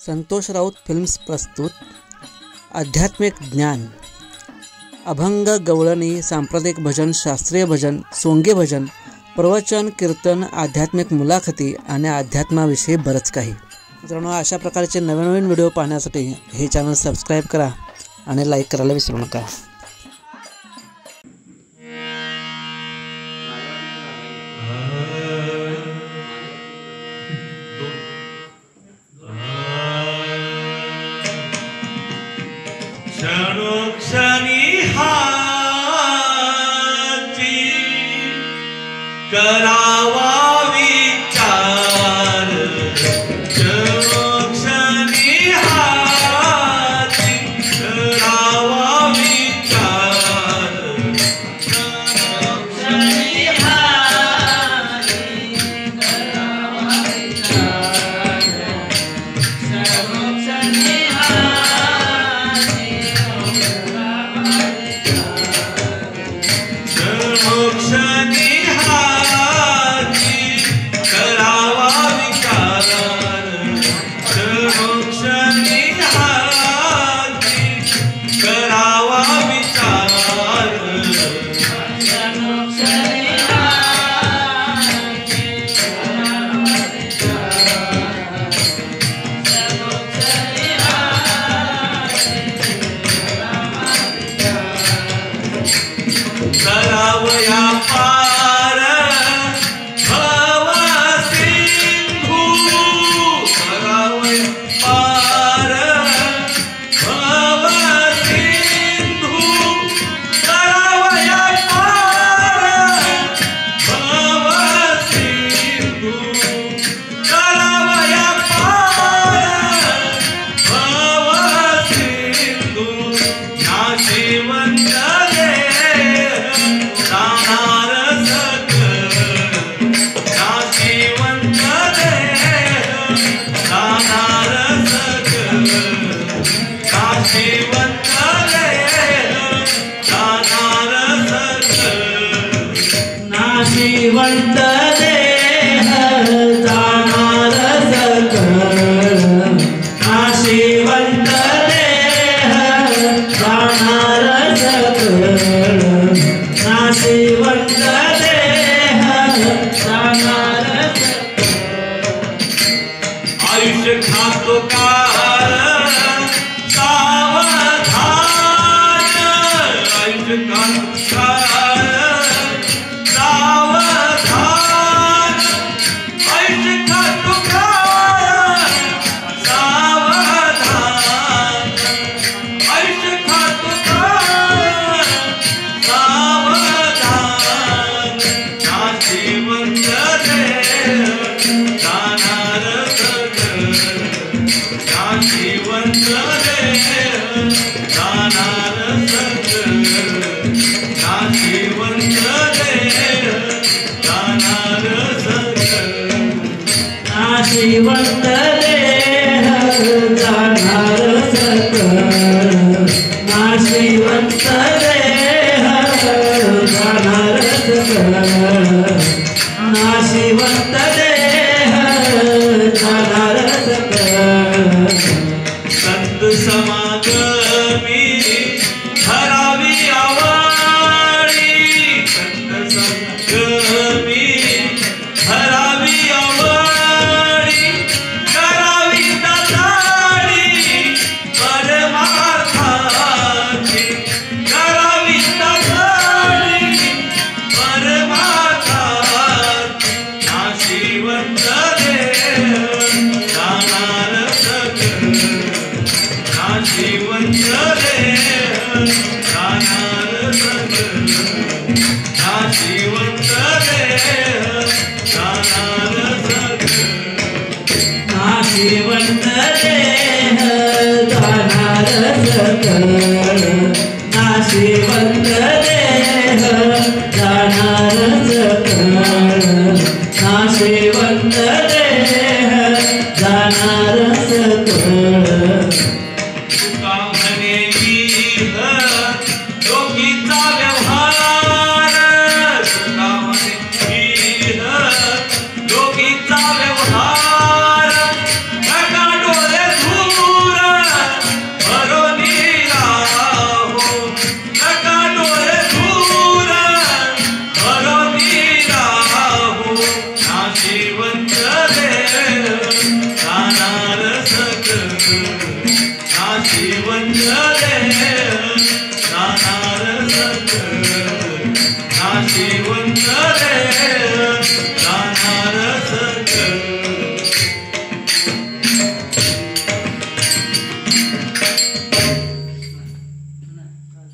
Santosh Raut films प्रस्तुत आध्यात्मिक ज्ञान, अभंग, गवळणी, सांप्रदायिक भजन, शास्त्रीय भजन, सोंगे भजन, प्रवचन, कीर्तन, आध्यात्मिक मुलाखती आणि अध्यात्माविषयी बरंच काही. मित्रांनो, अशा प्रकारचे नवीन व्हिडिओ पाहण्यासाठी हे चॅनल सबस्क्राईब करा आणि लाईक करायला विसरू नका. क्षणोक्षणी हाची करावा विचार, क्षणोक्षणी हाची करावा विचार, क्षणोक्षणी हाची करावा विचार, क्षणोक्षणी करावया पार भव सिंधू, करावया पार भव सिंधू, करावया पार भव सिंधू, करावया पार भव सिंधू, नाशिवंत नाशिवंत देह जाणार सकळ, नाशिवंत देह जाणार सकळ, नाशिवंत देह जाणार सकळ. आयुष्य खातो काळ सावधान, आयुष्य खातो काळ सावधान, आयुष्य खातो काळ सावधान, आयुष्य खातो काळ सावधान, नाशिवंत देह जाणार सकळ, नाशिवंत देह जाणार सकळ, नाशिवंत देह जाणार सकळ, नाशिवंत देह जाणार सकळ, नाशिवंत देह जाणार सकळ, नाशिवंत देह जाणार सकळ. संत समागमी धरावी आवाडी, संत समागमी धरावी आवाडी, करावी दाताडी परमार्थाची, करावी दाताडी परमार्थाची, नाशिवंत देह जाणार सकळ, नाशिवंत देह जाणार सकळ, नाशिवंत देह जाणार सकळ, नाशिवंत देह जाणार सकळ, नाशिवंत देह जाणार सकळ, नाशिवंत देह जाणार सकळ. तुका म्हणे इह योगीचा व्यवहार, तुका म्हणे इह योगीचा व्यवहार, नका डोळे नाशिवंत देह जाणार सकळ नाशिवंत